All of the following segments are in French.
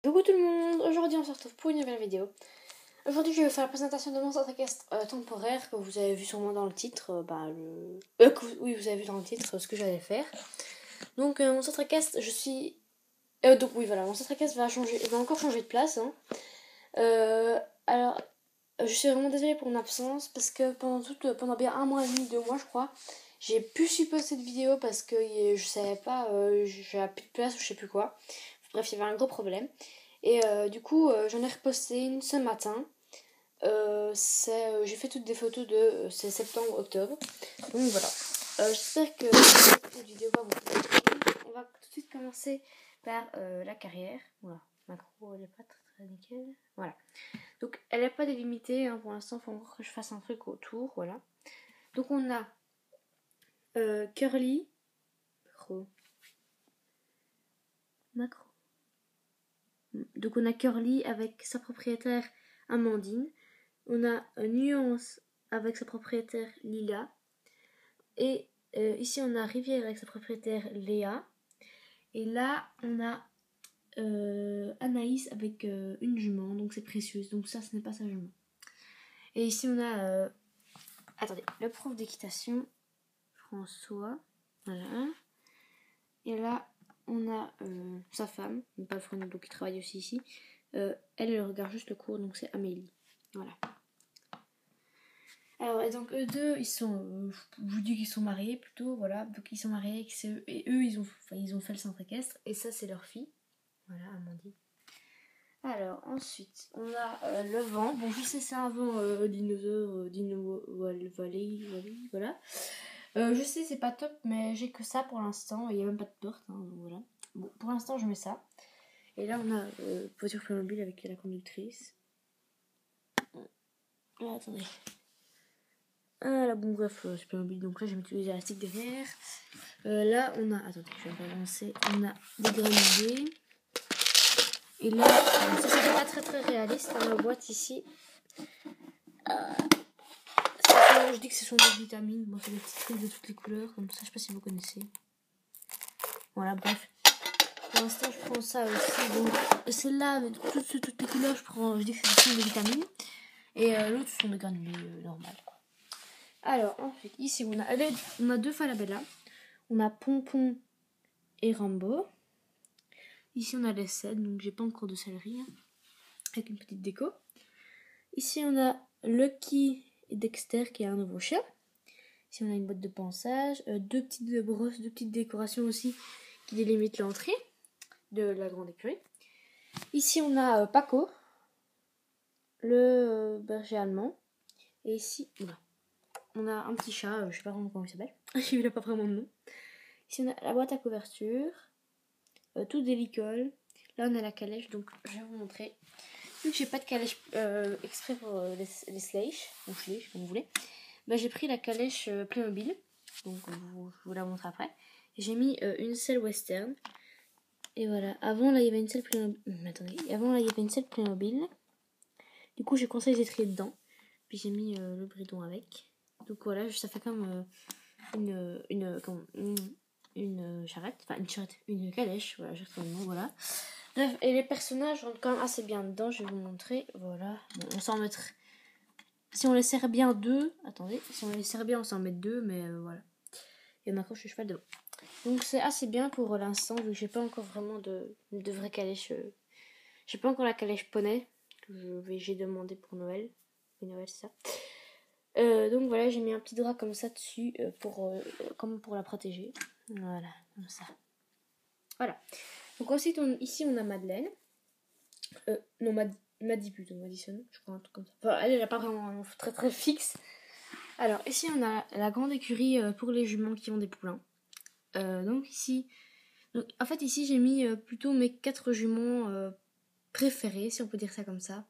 Coucou tout le monde, aujourd'hui on se retrouve pour une nouvelle vidéo. Aujourd'hui je vais faire la présentation de mon centre-équestre temporaire que vous avez vu sûrement dans le titre. Oui, vous avez vu dans le titre ce que j'allais faire. Donc mon centre-équestre, mon centre-équestre va encore changer de place. Alors, je suis vraiment désolée pour mon absence parce que pendant bien un mois et demi, 2 mois je crois, j'ai pu supposer cette vidéo parce que je savais pas, j'avais plus de place ou je sais plus quoi. Bref, il y avait un gros problème. Et du coup, j'en ai reposté une ce matin. J'ai fait toutes des photos de c'est septembre-octobre. Donc voilà. J'espère que cette vidéo va vous plaire. On va tout de suite commencer par la carrière. Voilà. Macro, elle n'est pas très nickel. Voilà. Donc elle n'est pas délimitée. Pour l'instant, il faut encore que je fasse un truc autour. Voilà. Donc on a Curly. Macro. Donc on a Curly avec sa propriétaire Amandine. On a Nuance avec sa propriétaire Lila. Et ici on a Rivière avec sa propriétaire Léa. Et là on a Anaïs avec une jument. Donc c'est Précieuse. Donc ça ce n'est pas sa jument. Et ici on a le prof d'équitation François. Voilà. Et là on a sa femme, pas le frère, donc qui travaille aussi ici. Elle regarde juste le cours, donc c'est Amélie. Voilà. Alors, et donc eux deux, je vous dis qu'ils sont mariés plutôt, voilà. Donc ils sont mariés, et eux, ils ont fait le centre équestre, et ça, c'est leur fille. Voilà, Amandine. Alors, ensuite, on a le vent. Bon, je sais, c'est un vent dinosaure, Valley, voilà. Je sais, c'est pas top, mais j'ai que ça pour l'instant. Il n'y a même pas de porte, donc voilà. Bon, pour l'instant, je mets ça. Et là, on a voiture Playmobil avec la conductrice. Ah, attendez. Là, bon, bref, c'est Playmobil. Donc là, j'ai mis tous les élastiques derrière. Là, on a. Attendez, je vais avancer. On a des grenadiers. Et là, ça, c'est pas très réaliste. Dans la boîte ici. Je dis que ce sont des vitamines. Bon, c'est des petits trucs de toutes les couleurs. Comme ça, je sais pas si vous connaissez. Voilà, bref. Pour l'instant, je prends ça aussi. Donc, celle-là, avec toutes les couleurs, je dis que ce sont des vitamines. Et l'autre, ce sont des granulés normales. Alors, ensuite, ici, on a deux Falabella. On a Pompon et Rambo. Ici, on a les cèdres, donc j'ai pas encore de céleri. Avec une petite déco. Ici, on a Lucky et Dexter qui est un nouveau chat. Ici, on a une boîte de pansage. Deux petites brosses, deux petites décorations aussi qui délimitent l'entrée de la grande écurie. Ici, on a Paco, le berger allemand. Et ici, on a un petit chat, je sais pas vraiment comment il s'appelle. Il n'a pas vraiment de nom. Ici, on a la boîte à couverture. Tout des licoles. Là, on a la calèche, donc je vais vous montrer. Vu que j'ai pas de calèche exprès pour les sleish, ou sleish, comme vous voulez, j'ai pris la calèche Playmobil. Donc, je vous la montre après. J'ai mis une selle western. Et voilà. Avant, là, il y avait une selle Playmobil. Avant, là, il y avait une selle Playmobil. Du coup, j'ai commencé à les étrier dedans. Puis, j'ai mis le bridon avec. Donc, voilà, ça fait comme une charrette. Enfin, une calèche. Voilà, j'ai retrouvé le nom, voilà. Bref, et les personnages rentrent quand même assez bien dedans. Je vais vous montrer. Voilà. Bon, on s'en mettre. Si on les serre bien deux. Attendez. Si on les serre bien, on s'en met deux. Mais voilà. Et on accroche le cheval devant. Donc c'est assez bien pour l'instant. Vu que j'ai pas encore vraiment de vraie calèche. J'ai pas encore la calèche poney. Que j'ai demandé pour Noël. Oui, Noël, c'est ça. Donc voilà, j'ai mis un petit drap comme ça dessus. Comme pour la protéger. Voilà. Comme ça. Voilà. Donc ensuite, ici on a Madeleine. Non, Maddy plutôt, Madison, je crois, un truc comme ça. Enfin, elle n'a pas vraiment un nom très fixe. Alors, ici on a la grande écurie pour les juments qui ont des poulains. Donc ici, en fait ici j'ai mis plutôt mes 4 juments préférés, si on peut dire ça comme ça.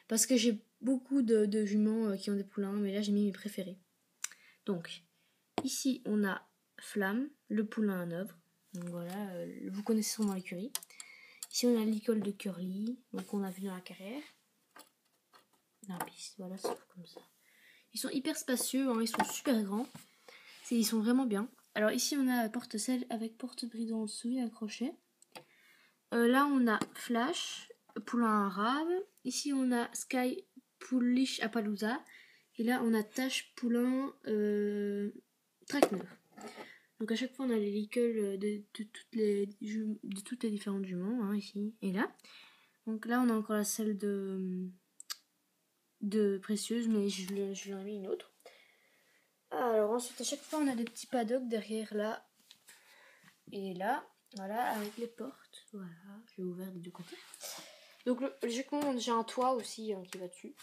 Parce que j'ai beaucoup de juments qui ont des poulains, mais là j'ai mis mes préférés. Donc, ici on a Flamme, le poulain à œuvre. Donc voilà, vous connaissez sûrement l'écurie. Ici, on a l'école de Curly, donc on a vu dans la carrière. La piste, voilà, c'est comme ça. Ils sont hyper spacieux, ils sont super grands. Ils sont vraiment bien. Alors ici, on a porte-selle avec porte-bridon en dessous et un crochet. Là, on a Flash poulain arabe. Ici, on a Sky Poulish Appaloosa. Et là, on a Tache Poulain Traqueneur. Donc à chaque fois, on a les licoles de toutes les différentes juments, hein, ici et là. Donc là, on a encore la selle de précieuse, mais je lui en ai mis une autre. Alors ensuite, à chaque fois, on a des petits paddocks derrière là et là. Voilà, avec les portes. Voilà, j'ai ouvert des deux côtés. Donc logiquement, j'ai un toit aussi hein, qui va dessus.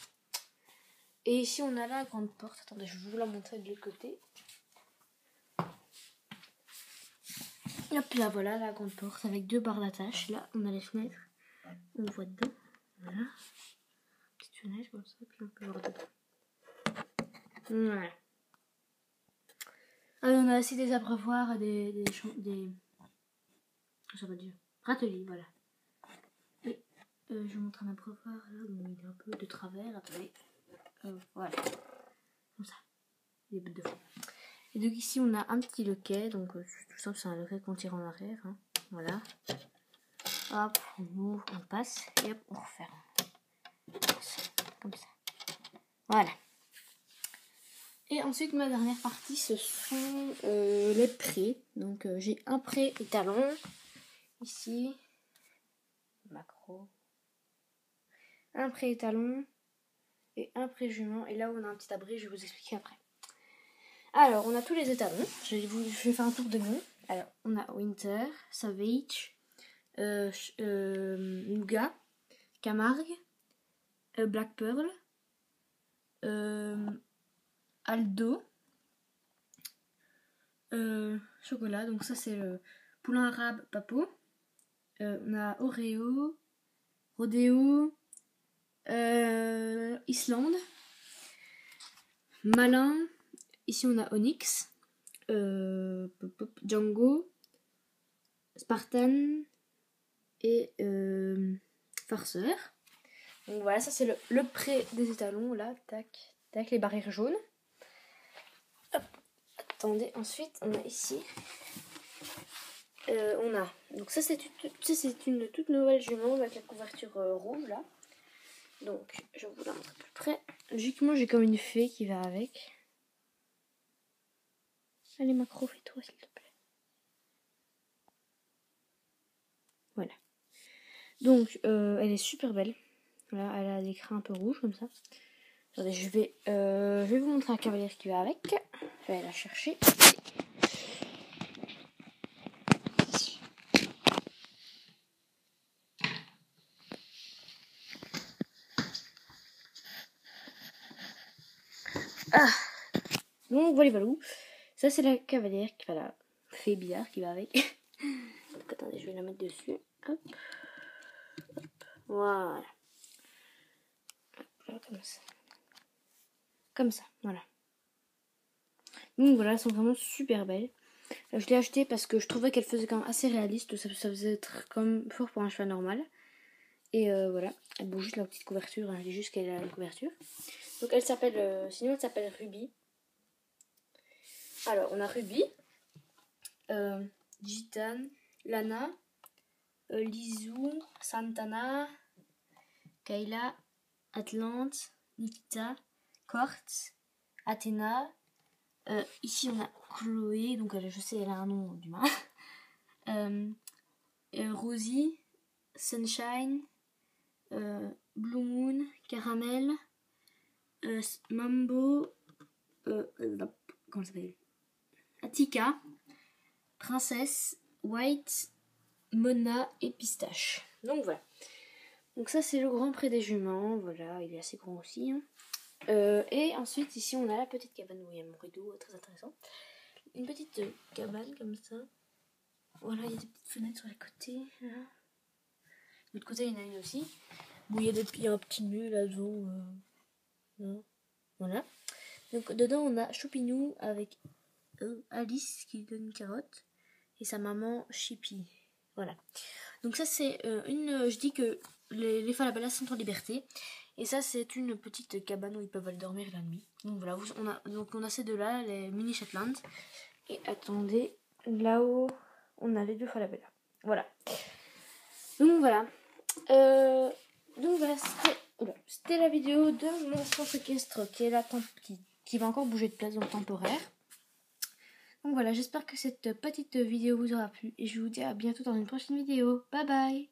Et ici, on a la grande porte. Attendez, je vais vous la montrer de l'autre côté. Hop là, voilà la grande porte avec 2 barres d'attache. Là, on a les fenêtres. On voit dedans. Voilà. Petite fenêtre comme ça, puis on peut voir dedans. Voilà. Alors, on a aussi des abreuvoirs, ça va dire, râteliers, voilà. Et je vous montre un abreuvoir là, où il est un peu de travers. Attendez. Voilà. Comme ça. Des bouts de fond. Et donc ici on a un petit loquet, donc tout simple, c'est un loquet qu'on tire en arrière. Hein. Voilà. Hop, on ouvre, on passe et hop, on referme. Comme ça. Voilà. Et ensuite ma dernière partie, ce sont les prés. Donc j'ai un pré étalon. Ici. Macro. Un pré étalon. Et un pré jument. Et là où on a un petit abri, je vais vous expliquer après. Alors, on a tous les étalons. Je vais faire un tour de nom. Alors, on a Winter, Savage, Nougat, Camargue, Black Pearl, Aldo, Chocolat. Donc ça, c'est le poulain arabe Papo. On a Oreo, Rodeo, Islande, Malin. Ici, on a Onyx. Django, Spartan et Farceur. Donc voilà, ça c'est le pré des étalons là, tac, tac, les barrières jaunes. Hop, attendez, ensuite on a ici, donc ça c'est une toute nouvelle jument avec la couverture rouge là. Donc je vais vous la montrer plus près. Logiquement j'ai comme une fée qui va avec. Allez Macro, fais-toi s'il te plaît. Voilà. Donc elle est super belle. Là, elle a des crins un peu rouges comme ça. Attendez, je vais vous montrer un cavalier qui va avec. Je vais aller la chercher. Ah. Donc voilà. Ça c'est la cavalière qui va la fée billard qui va avec. Donc attendez, je vais la mettre dessus. Hop. Hop. Voilà. Hop, comme ça. Comme ça, voilà. Donc voilà, elles sont vraiment super belles. Je l'ai acheté parce que je trouvais qu'elle faisait quand même assez réaliste. Ça faisait être comme fort pour un cheval normal. Et voilà, elle bouge juste la petite couverture. Hein. Je dis juste qu'elle a une couverture. Donc elle s'appelle, sinon elle s'appelle Ruby. Alors on a Ruby, Gitane, Lana, Lizou, Santana, Kayla, Atlante, Nikita, Quartz, Athéna. Ici on a Chloé, donc je sais elle a un nom d'humain. Rosie, Sunshine, Blue Moon, Caramel, Mambo, comment ça s'appelle, Attica, Princesse, White, Mona et Pistache. Donc voilà. Donc ça c'est le grand pré des juments. Voilà, il est assez grand aussi. Hein. Et ensuite ici on a la petite cabane où il y a mon rideau, très intéressant. Une petite cabane comme ça. Voilà, il y a des petites fenêtres sur les côtés. Là. De l'autre côté il y en a une aussi. Bon, il y a un petit nœud là-dedans. Voilà. Donc dedans on a Choupinou avec Alice qui donne une carotte et sa maman Chippy. Voilà. Donc ça c'est je dis que les Falabella sont en liberté. Et ça c'est une petite cabane où ils peuvent aller dormir la nuit. Donc voilà, on a ces deux-là, les mini Shetland. Et attendez, là-haut on a les deux Falabella. Voilà. Donc voilà. c'était la vidéo de mon centre équestre qui est là, qui va encore bouger de place, donc temporaire. Donc voilà, j'espère que cette petite vidéo vous aura plu et je vous dis à bientôt dans une prochaine vidéo. Bye bye!